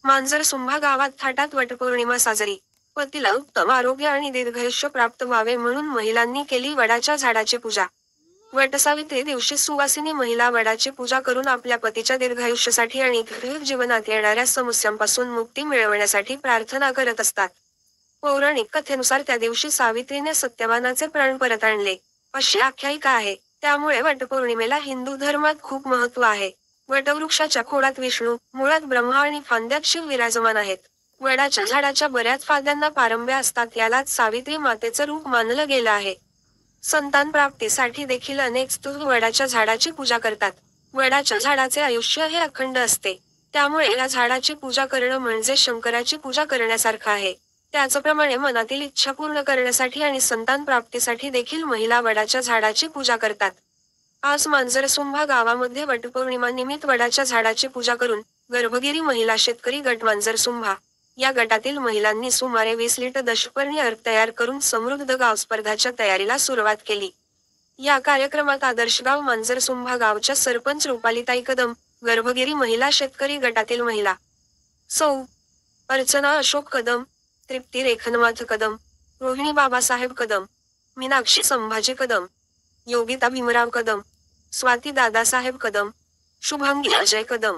मांजरसुंभा गावात थाटात वटपौर्णिमा साजरी. पतीला उत्तम आरोग्य आणि दीर्घायुष्य प्राप्त व्हावे म्हणून महिलांनी केली वडाच्या झाडाची पूजा. वटसावित्री दिवशी सुवासिनी महिला वडाची पूजा करून आपल्या पतीच्या दीर्घायुष्यासाठी आणि दीर्घ जीवनात येणाऱ्या समस्यांपासून मुक्ती मिळवण्यासाठी प्रार्थना करत असतात. पौराणिक कथेनुसार त्या दिवशी सावित्रीने सत्यवानाचे प्राण परत आणले, अशी आख्यायिका आहे. त्यामुळे वटपौर्णिमेला हिंदू धर्मात खूप महत्त्व आहे. वटवृक्षाच्या खोडात विष्णू, मुळात ब्रह्मा आणि फांद्यात शिव विराजमान आहेत. वडाच्या झाडाच्या बऱ्याच फांद्यांना पारंब्या असतात, यालाच सावित्री मातेचं रूप मानलं गेलं आहे. संतान प्राप्तीसाठी देखील अनेक स्त्री वडाच्या झाडाची पूजा करतात. वडाच्या झाडाचे आयुष्य हे अखंड असते. त्यामुळे या झाडाची पूजा करणं म्हणजे शंकराची पूजा करण्यासारखं आहे. त्याचप्रमाणे मनातील इच्छा पूर्ण करण्यासाठी आणि संतान प्राप्तीसाठी देखील महिला वडाच्या झाडाची पूजा करतात. आज मांजरसुंभा गावामध्ये वटपौर्णिमा निमित्त वडाच्या झाडाची पूजा करून गर्भगिरी महिला शेतकरी गट मांजरसुंभा या गटातील महिलांनी सुमारे 20 लिटर दशपर्णी अर्क तयार करून समृद्ध गाव स्पर्धाच्या तयारीला सुरुवात केली. या कार्यक्रमात आदर्शगाव मांजरसुंभा गावच्या सरपंच रुपालीताई कदम, गर्भगिरी महिला शेतकरी गटातील महिला सौ. अर्चना अशोक कदम, तृप्ती रेखननाथ कदम, रोहिणी बाबासाहेब कदम, मीनाक्षी संभाजी कदम, योगिता भीमराव कदम, स्वाती दादासाहेब कदम, शुभांगी अजय कदम,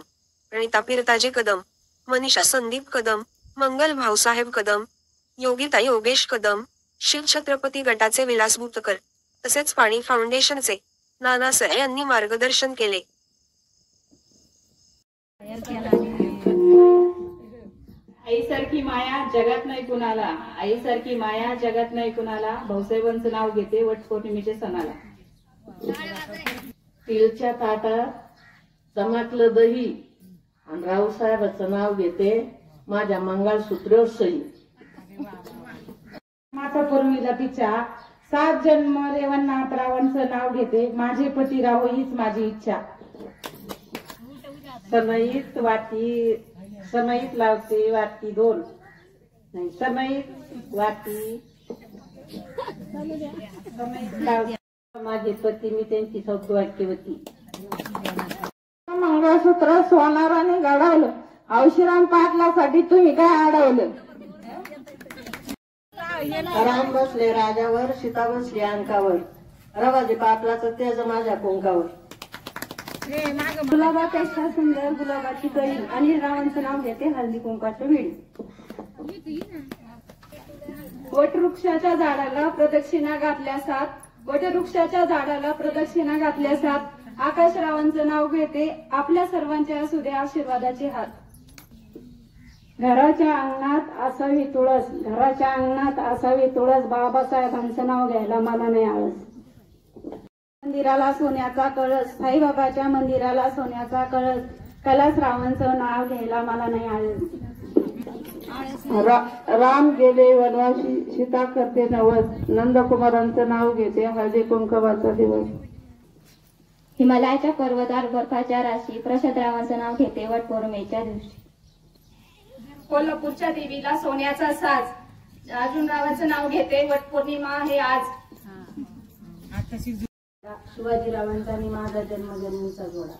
प्रणिता पिरताजी कदम, मनीषा संदीप कदम, मंगल भाऊसाहेब कदम, योगिता योगेश कदम, शिवछत्रपती गटाचे विलास भुतकर तसेच पाणी फाउंडेशनचे नानासर यांनी मार्गदर्शन केले. आईसारखी माया जगात नाही कुणाला, आईसारखी माया जगात नाही कुणाला. भाऊसाहेबांचं नाव घेते वटपौर्णिमेच्या सणाला. स्टीलच्या ताटात चमकलं दही आणि रावसाहेबाचं नाव घेते माझ्या मंगळसूत्रावर सही. माता पूर्वीला तिच्या 7 जन्म रेवणनाथ रावणचं नाव घेते माझे पती राहो हीच माझी इच्छा. सनईत वाटी सनईत लावते वाटी 2 नाही सनईत वाटी माझे पती मी त्यांची सौभाग्यवती. मंगळसूत्र सोनाराने घडवलं, औशिराम पाटलासाठी तुम्ही काय अडवलं. राम बसले राजावर, सीता बसली अंकावर, रवाजी पाटलाचं तेज माझ्या कुंकावर. गुलाबापेक्षा सुंदर गुलाबाची कळी आणि रावांचं नाव घेते हळदी कुंकाचं विडी. वटवृक्षाच्या झाडाला प्रदक्षिणा घातल्या 7, वटवृक्षाच्या झाडाला प्रदक्षिणा घातल्या 7, आकाशरावांचं नाव घेते आपल्या सर्वांच्या असू दे आशीर्वादाचे हात. घराच्या अंगणात असावी तुळस, घराच्या अंगणात असावी तुळस, बाबासाहेबांचं नाव घ्यायला मला नाही आळस. मंदिराला सोन्याचा कळस, साईबाबाच्या मंदिराला सोन्याचा कळस, कैलासरावांचं नाव घ्यायला मला नाही आळस. राम गेले वनवासी, सीता करते नवस, नंदकुमारांचं नाव घेते हळदी कुंकवाचा दिवस. हिमालयाच्या पर्वतावर बर्फाच्या राशी, प्रसादरावांचं नाव घेते वटपौर्णिमेच्या दिवशी. कोल्हापूरच्या देवीला सोन्याचा साज, अर्जुनरावांचं नाव घेते वटपौर्णिमा आहे आज. शिवाजीरावांचा आणि माझा जन्मजन्मीचा जोडा.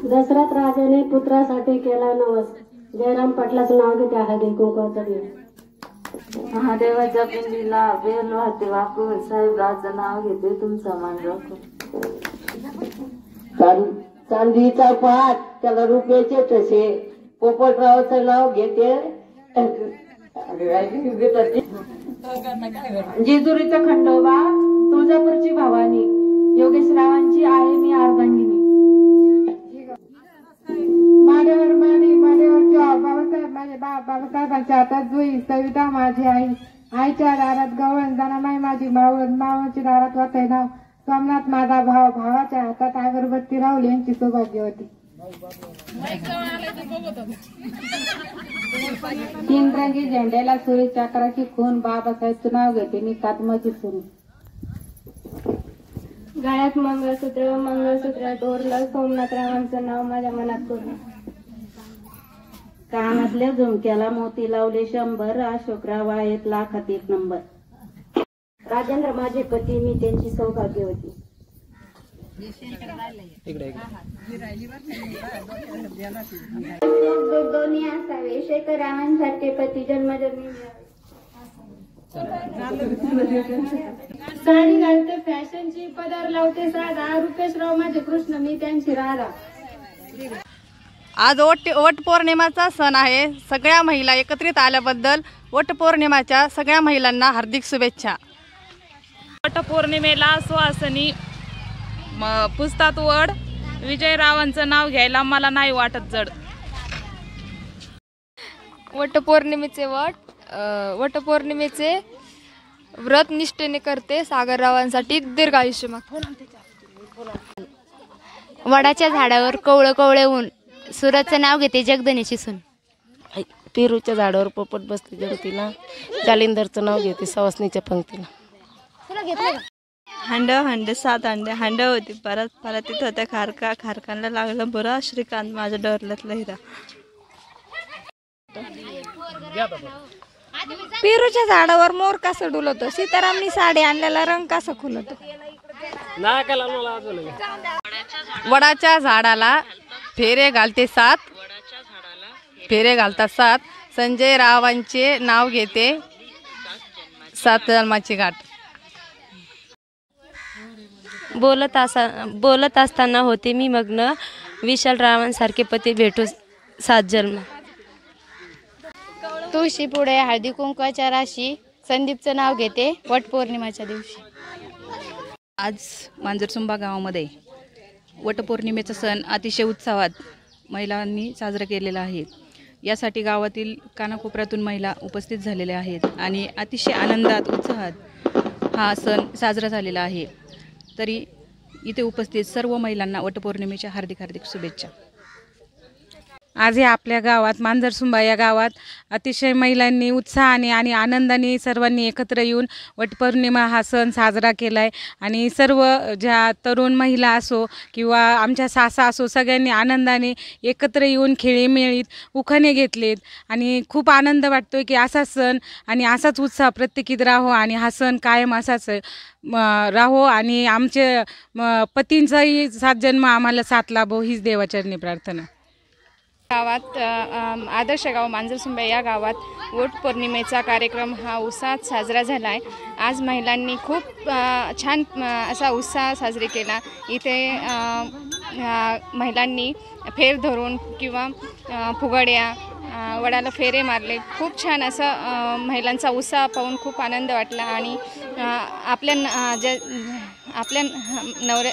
दशरथ राजाने पुत्रासाठी केला नवस, जयराम पाटलाचं नाव घेते हळदी कुंकवाचा दिवस. महादेवाच्या पिंडीला बेल वाहते वाकून, साहेबरावचं नाव घेते तुमचा मान राखून. चांदीचा पाट त्याला रुपयाचे तसे, पोपटरावाचं नाव घेते जेजुरीचा खंडोबा, तुळजापूरची भवानी, योगेशरावांची आहे मी अर्धांगिनी. माड्यावर माडी माड्यावरची बाबासाहेब माझे बाबासाहेबांच्या हातात जुई, सविता माझी आई, आईच्या दारात गवळण, दानामाई माझी मावळ, मावळच्या दारात वाचाय नाव, सोमनाथ माझा भाव, भावाच्या हातात अगरबत्ती, राहुल यांची सौभाग्यवती. इंद्रंगी झेंड्याला सुरी, चक्राची खून, बाबासाहेबचं नाव घेते मी कातमाची सुरू. गळ्यात मंगळसूत्र, मंगळसूत्र डोरलं, सोमनाथरावांचं नाव माझ्या मनात कोरलं. कानातल्या झुमक्याला मोती लावले 100, अशोकराव आहेत लाखात 1 नंबर. राजेंद्र माझे पती, मी त्यांची सौभाग्यवती. दोन्ही असावे, शेखरावांसारखे पती जन्मजन्मी मिळावे. साडी घालते फॅशनची, पदर लावते साधा, रुपेशराव माझे कृष्ण, मी त्यांची राधा. आज वट पौर्णिमाचा सण आहे. सगळ्या महिला एकत्रित आल्याबद्दल वट पौर्णिमाच्या सगळ्या महिलांना हार्दिक शुभेच्छा. वटपौर्णिमेला सुहासनी पुसतात वड, विजयरावांचं नाव घ्यायला मला नाही वाटत जड. वटपौर्णिमेचे व्रत निष्ठेने करते, सागररावांसाठी दीर्घ आयुष्य मागते. वडाच्या झाडावर कवळं कवळे ऊन, सुरतचं नाव घेते जगदनीची सून. पेरूच्या झाडावर पोपट बसते जगतीला, जालिंदरचं नाव घेते सवासनीच्या पंक्तीला. हंड 7 अंडे, हंड होती परत तिथं होत्या खारकांना लागलं बरं श्रीकांत माझ्या डरल्यातला हिरा. पेरूच्या झाडावर मोर कसा डुलतो, सीतारामनी साडी आणलेला रंग कसा खुलतो. वडाच्या झाडाला फेरे घालतात 7, संजय रावांचे नाव घेते 7 जन्माची गाठ. बोलत असताना होते मी मग्न, विशालरावांसारखे पती भेटू 7 जन्म. तुळशी पुढे हळदी कुंकवाच्या राशी, संदीपचं नाव घेते वटपौर्णिमाच्या दिवशी. आज मांजरसुंबा गावामध्ये वटपौर्णिमेचा सण अतिशय उत्साहात महिलांनी साजरा केलेला आहे. यासाठी गावातील कानाकोपऱ्यातून महिला उपस्थित झालेल्या आहेत आणि अतिशय आनंदात उत्साहात हा सण साजरा झालेला आहे. तरी इथे उपस्थित सर्व महिलांना वटपौर्णिमेच्या हार्दिक शुभेच्छा. आज हे आपल्या गावात मांजरसुंबा या गावात अतिशय महिलांनी उत्साहाने आणि आनंदाने सर्वांनी एकत्र येऊन वटपौर्णिमा हा सण साजरा केला आहे. आणि सर्व ज्या तरुण महिला असो किंवा आमच्या सासा असो, सगळ्यांनी आनंदाने एकत्र येऊन खेळीमेळीत उखाणे घेतलेत आणि खूप आनंद वाटतो आहे की असा सण आणि असाच उत्साह प्रत्येकीत राहो आणि हा सण कायम असाच राहो आणि आमचे पतींचाही 7 जन्म आम्हाला 7 लाभो हीच देवाचरणी प्रार्थना. गावात आदर्श गाव मांजरसुंबा या गावात वटपौर्णिमेचा कार्यक्रम हा उत्साहात साजरा झाला आहे. आज महिलांनी खूप छान असा उत्साह साजरे केला. इथे महिलांनी फेर धरून किंवा फुगड्या, वडाला फेरे मारले. खूप छान असं महिलांचा उत्साह पाहून खूप आनंद वाटला. आणि आपल्या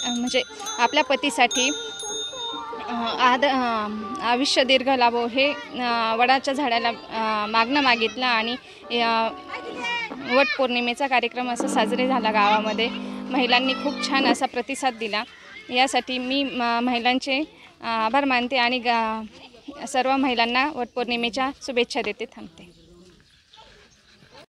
म्हणजे आपल्या पतीसाठी आयुष्य दीर्घ लाभो हे वडाच्या झाडाला मागणं मागितलं आणि वटपौर्णिमेचा कार्यक्रम असा साजरे झाला. गावामध्ये महिलांनी खूप छान असा प्रतिसाद दिला. यासाठी मी महिलांचे आभार मानते आणि सर्व महिलांना वटपौर्णिमेच्या शुभेच्छा देते. थांबते.